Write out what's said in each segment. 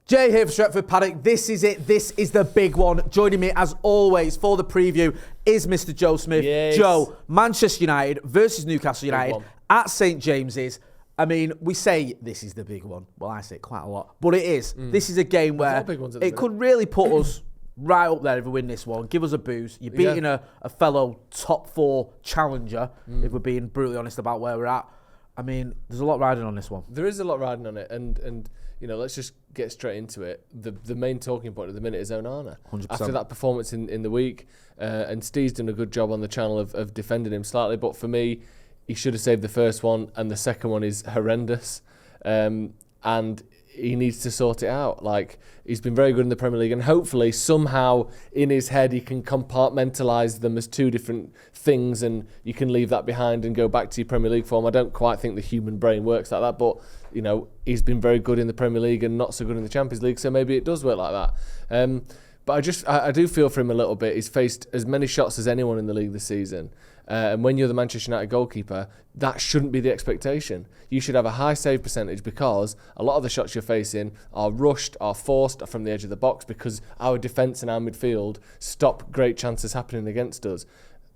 Jay here for Stretford, Paddock. This is it. This is the big one. Joining me, as always, for the preview is Mr. Joe Smith. Yes. Joe, Manchester United versus Newcastle United at St James's. I mean, we say this is the big one. Well, I say it quite a lot. But it is. This is a game where it could really put us right up there if we win this one. Give us a boost. You're beating a fellow top four challenger, if we're being brutally honest about where we're at. I mean, there's a lot riding on this one. There is a lot riding on it, and you know, let's just get straight into it. The main talking point at the minute is Onana. 100%. After that performance in the week, and Steve's done a good job on the channel of defending him slightly, but for me, he should have saved the first one, and the second one is horrendous, and he needs to sort it out. Like, he's been very good in the Premier League, and hopefully somehow in his head he can compartmentalise them as two different things, and you can leave that behind and go back to your Premier League form. I don't quite think the human brain works like that, but you know, he's been very good in the Premier League and not so good in the Champions League, so maybe it does work like that. But I do feel for him a little bit. He's faced as many shots as anyone in the league this season. And when you're the Manchester United goalkeeper, that shouldn't be the expectation. You should have a high save percentage, because a lot of the shots you're facing are rushed, are forced from the edge of the box, because our defence and our midfield stop great chances happening against us.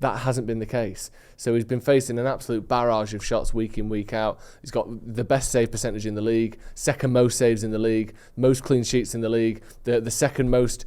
That hasn't been the case. So he's been facing an absolute barrage of shots week in, week out. He's got the best save percentage in the league, second most saves in the league, most clean sheets in the league, the second most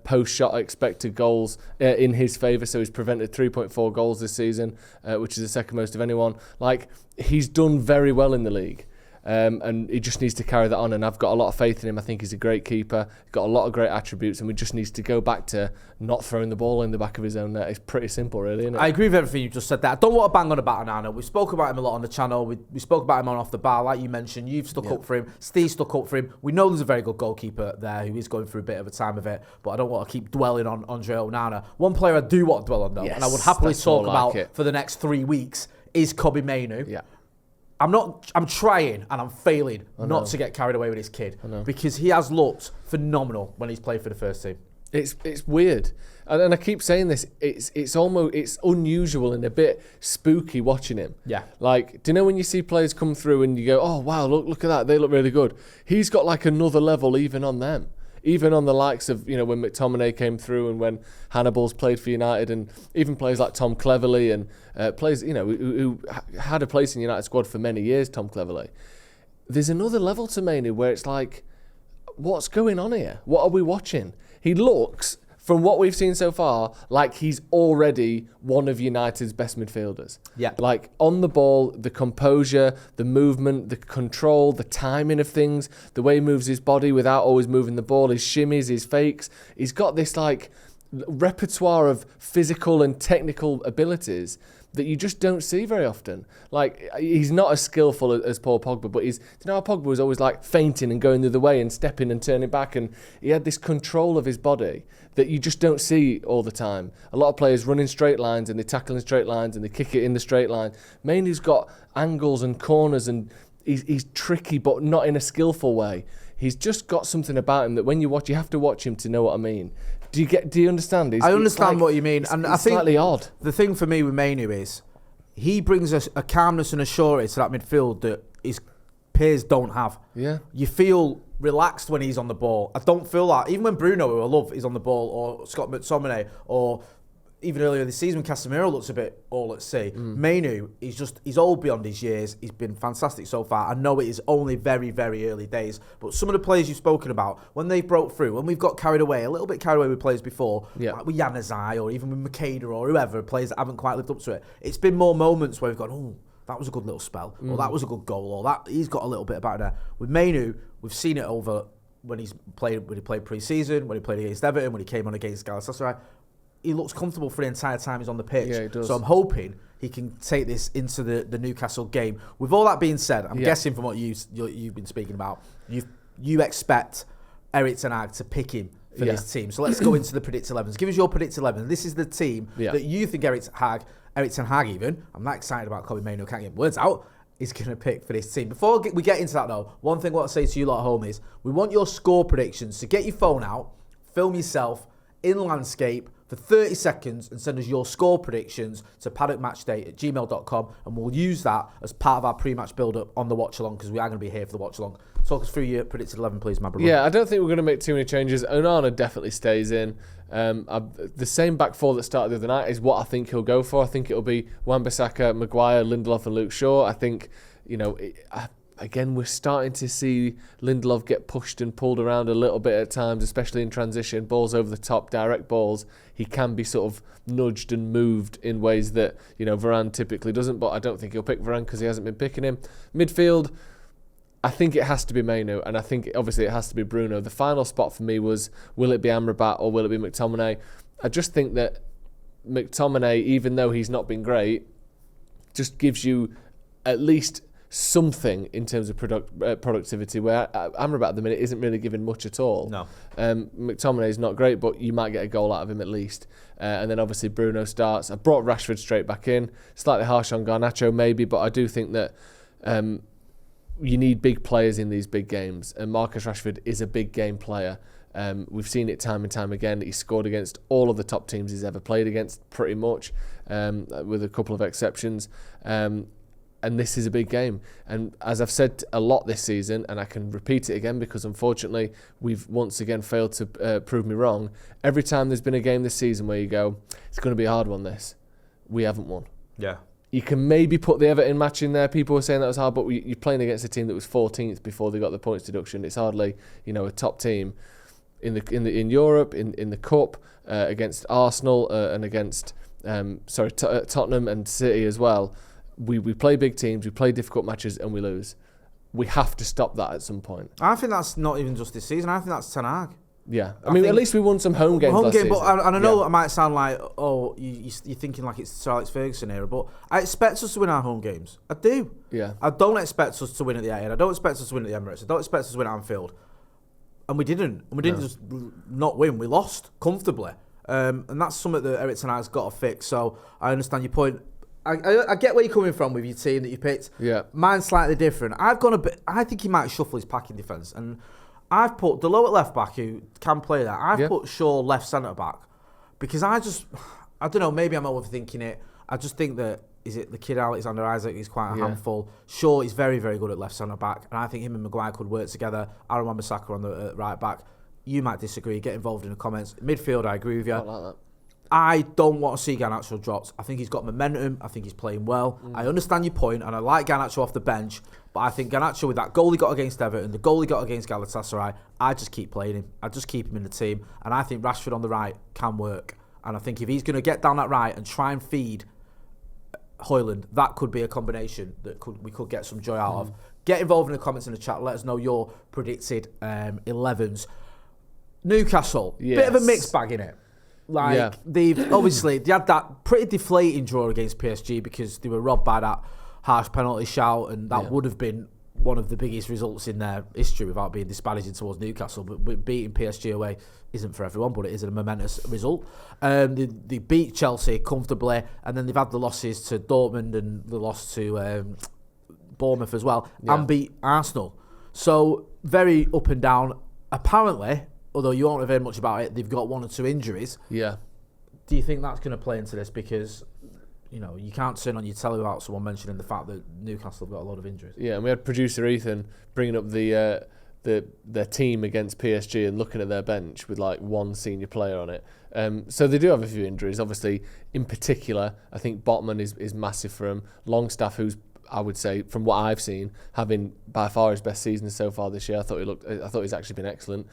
post-shot expected goals in his favour. So he's prevented 3.4 goals this season, which is the second most of anyone. Like, he's done very well in the league. And he just needs to carry that on, and I've got a lot of faith in him. I think he's a great keeper. He's got a lot of great attributes, and we just need to go back to not throwing the ball in the back of his own net. It's pretty simple, really, isn't it? I agree with everything you just said there. I don't want to bang on about Onana. We spoke about him a lot on the channel. We spoke about him on Off the Bar, like you mentioned. You've stuck up for him. Steve stuck up for him. We know there's a very good goalkeeper there who is going through a bit of a time of it, but I don't want to keep dwelling on Andre Onana. One player I do want to dwell on, though, and I would happily talk about for the next 3 weeks, is Mainoo. Yeah. I'm trying and I'm failing not to get carried away with this kid, because he has looked phenomenal when he's played for the first team. It's weird, and I keep saying this. It's unusual and a bit spooky watching him. Yeah. Like, do you know when you see players come through and you go, oh wow, look at that, they look really good. He's got like another level even on them. Even on the likes of, you know, when McTominay came through, and when Hannibal's played for United, and even players like Tom Cleverley, and players, you know, who had a place in the United squad for many years, Tom Cleverley. There's another level to Mainoo where it's like, what's going on here? What are we watching? He looks, from what we've seen so far, like he's already one of United's best midfielders. Yeah. Like, on the ball, the composure, the movement, the control, the timing of things, the way he moves his body without always moving the ball, his shimmies, his fakes. He's got this like repertoire of physical and technical abilities that you just don't see very often. Like, he's not as skillful as Paul Pogba, but you know how Pogba was always like feinting and going the other way and stepping and turning back, and he had this control of his body that you just don't see all the time. A lot of players run in straight lines, and they tackle in straight lines, and they kick it in the straight line. Mainoo's got angles and corners, and he's tricky, but not in a skillful way. He's just got something about him that when you watch, you have to watch him to know what I mean. Do you understand? I understand what you mean, and I think slightly odd. The thing for me with Mainoo is he brings us a calmness and a surety to that midfield that his peers don't have. Yeah, you feel relaxed when he's on the ball. I don't feel that even when Bruno, who I love, is on the ball, or Scott McTominay, or even earlier this season when Casemiro looks a bit all at sea. Mainoo, he's old beyond his years. He's been fantastic so far. I know it is only very, very early days, but some of the players you've spoken about, when they broke through, when we've got carried away, a little bit carried away with players before, like with Januzaj, or even with Makeda, or whoever, players that haven't quite lived up to it, it's been more moments where we've gone, oh, that was a good little spell, or that was a good goal, or that he's got a little bit about it there. With Mainoo, we've seen it over when he played pre-season, when he played against Everton, when he came on against Galatasaray. He looks comfortable for the entire time he's on the pitch. Yeah, he does. So I'm hoping he can take this into the Newcastle game. With all that being said, I'm guessing from what you've been speaking about, you expect Erik ten Hag to pick him for this team. So let's go into the predict 11s. Give us your predict 11. This is the team that you think Erik ten Hag even, I'm not excited about Mainoo, can't get words out, is going to pick for this team. Before we get into that though, one thing I want to say to you lot at home is, we want your score predictions. So get your phone out, film yourself in landscape, for 30 seconds and send us your score predictions to paddockmatchday@gmail.com, and we'll use that as part of our pre-match build-up on the watch-along, because we are going to be here for the watch-along. Talk us through your predicted 11, please, my brother. Yeah, I don't think we're going to make too many changes. Onana definitely stays in. The same back four that started the other night is what I think he'll go for. I think it'll be Wan-Bissaka, Maguire, Lindelof and Luke Shaw. I think, again, we're starting to see Lindelof get pushed and pulled around a little bit at times, especially in transition, balls over the top, direct balls. He can be sort of nudged and moved in ways that, Varane typically doesn't, but I don't think he'll pick Varane because he hasn't been picking him. Midfield, I think it has to be Mainoo, and I think obviously it has to be Bruno. The final spot for me was, will it be Amrabat or will it be McTominay? I just think that McTominay, even though he's not been great, just gives you at least something in terms of productivity, where Amrabat at the minute isn't really giving much at all. No. McTominay is not great, but you might get a goal out of him at least. And then obviously Bruno starts. I brought Rashford straight back in. Slightly harsh on Garnacho maybe, but I do think that you need big players in these big games, and Marcus Rashford is a big game player. We've seen it time and time again. He's scored against all of the top teams he's ever played against, pretty much, with a couple of exceptions. And this is a big game. And as I've said a lot this season, and I can repeat it again because unfortunately we've once again failed to prove me wrong, every time there's been a game this season where you go, it's going to be a hard one this, we haven't won. Yeah. You can maybe put the Everton match in there. People were saying that was hard, but you're playing against a team that was 14th before they got the points deduction. It's hardly, a top team in Europe, in the cup, against Arsenal and against Tottenham and City as well. We play big teams, we play difficult matches, and we lose. We have to stop that at some point. I think that's not even just this season. I think that's Ten Hag. Yeah, I mean, at least we won some home games last season. But I know it might sound like, you're thinking like it's Sir Alex Ferguson era, but I expect us to win our home games. I do. Yeah. I don't expect us to win at the Etihad. I don't expect us to win at the Emirates. I don't expect us to win at Anfield. And we didn't. And we didn't just not win. We lost comfortably. And that's something that Eric Ten Hag's got to fix. So I understand your point. I get where you're coming from with your team that you picked. Yeah. Mine's slightly different. I've gone a bit. I think he might shuffle his pack in defence, and I've put Delo at left back, who can play that. I've put Shaw left centre back because I don't know. Maybe I'm overthinking it. I just think that the kid Alexander Isaac is quite a handful. Shaw is very, very good at left centre back, and I think him and Maguire could work together. Aaron Wan-Bissaka on the right back. You might disagree. Get involved in the comments. Midfield, I agree with you. I like that. I don't want to see Garnacho dropped. I think he's got momentum. I think he's playing well. I understand your point, and I like Garnacho off the bench, but I think Garnacho, with that goal he got against Everton, the goal he got against Galatasaray, I just keep playing him. I just keep him in the team, and I think Rashford on the right can work. And I think if he's going to get down that right and try and feed Højlund, that could be a combination that we could get some joy out of. Get involved in the comments in the chat. Let us know your predicted 11s. Newcastle, bit of a mixed bag in it. They've they had that pretty deflating draw against PSG because they were robbed by that harsh penalty shout, and that would have been one of the biggest results in their history without being disparaging towards Newcastle. But beating PSG away isn't for everyone, but it is a momentous result. They beat Chelsea comfortably, and then they've had the losses to Dortmund and the loss to Bournemouth as well, and beat Arsenal. So very up and down. Apparently, although you won't have heard much about it, they've got 1 or 2 injuries. Yeah. Do you think that's going to play into this? Because, you can't turn on your telly without someone mentioning the fact that Newcastle have got a lot of injuries. Yeah, and we had producer Ethan bringing up their team against PSG and looking at their bench with like one senior player on it. So they do have a few injuries. Obviously, in particular, I think Botman is massive for him. Longstaff, who's, I would say, from what I've seen, having by far his best season so far this year. I thought he's actually been excellent.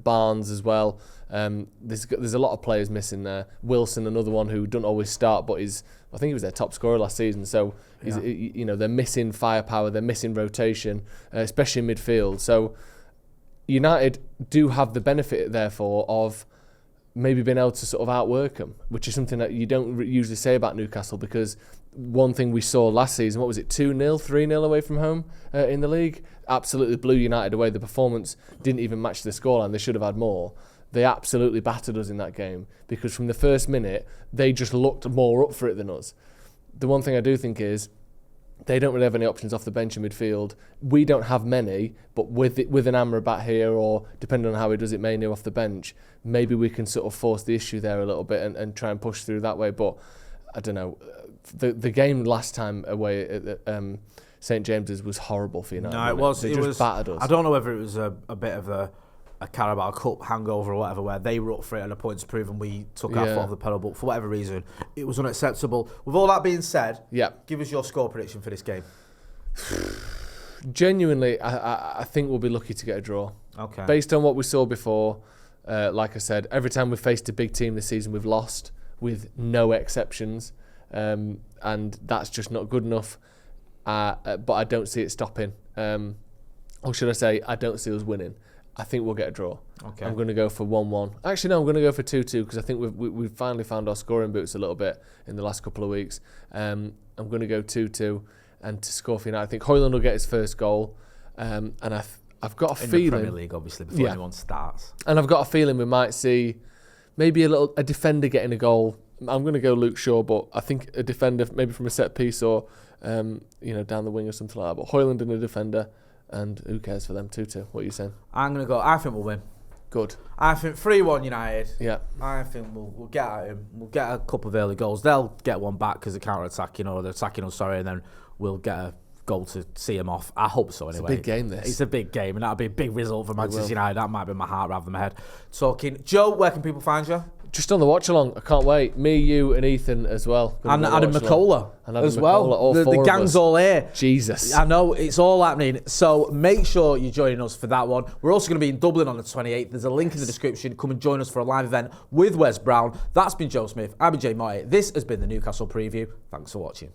Barnes as well. There's a lot of players missing there. Wilson, another one who doesn't always start, but I think he was their top scorer last season. So they're missing firepower, they're missing rotation, especially in midfield. So United do have the benefit, therefore, of maybe being able to sort of outwork them, which is something that you don't usually say about Newcastle, because one thing we saw last season, what was it, 2-0, 3-0 away from home in the league? Absolutely blew United away. The performance didn't even match the scoreline. They should have had more. They absolutely battered us in that game because from the first minute, they just looked more up for it than us. The one thing I do think is They don't really have any options off the bench in midfield. We don't have many, but with an Amrabat here, or depending on how he does it, Mainoo off the bench, maybe we can sort of force the issue there a little bit and try and push through that way. But I don't know. The game last time away at St James's was horrible for United. No, it was. They just battered us. I don't know whether it was a bit of a Carabao Cup hangover or whatever, where they were up for it and a point to prove and we took our foot off the pedal, but for whatever reason it was unacceptable. With all that being said, give us your score prediction for this game. Genuinely, I think we'll be lucky to get a draw. Okay. Based on what we saw before, like I said, every time we've faced a big team this season, we've lost, with no exceptions, and that's just not good enough. But I don't see it stopping. Or should I say, I don't see us winning. I think we'll get a draw. Okay. I'm going to go for 1-1. Actually, no, I'm going to go for 2-2 because I think we've finally found our scoring boots a little bit in the last couple of weeks. I'm going to go 2-2 and to score for United. I think Højlund will get his first goal, and I've got a feeling in the Premier League, obviously, before anyone starts. And I've got a feeling we might see maybe a defender getting a goal. I'm going to go Luke Shaw, but I think a defender maybe from a set piece or down the wing or something like that. But Højlund and a defender. And who cares for them? 2-2. What are you saying? I'm going to go. I think we'll win. Good. I think 3-1 United. Yeah. I think we'll get at him. We'll get a couple of early goals. They'll get one back because they're counter-attacking or they're attacking us, and then we'll get a goal to see him off. I hope so anyway. It's a big game, this. It's a big game, and that'll be a big result for Manchester United. That might be my heart rather than my head. Talking. Joe, where can people find you? Just on the watch along. I can't wait. Me, you, and Ethan as well. And Adam McCullough as well. The gang's all here. Jesus. I know, it's all happening. So make sure you're joining us for that one. We're also going to be in Dublin on the 28th. There's a link in the description. Come and join us for a live event with Wes Brown. That's been Joe Smith. I've been Jay Motti. This has been the Newcastle Preview. Thanks for watching.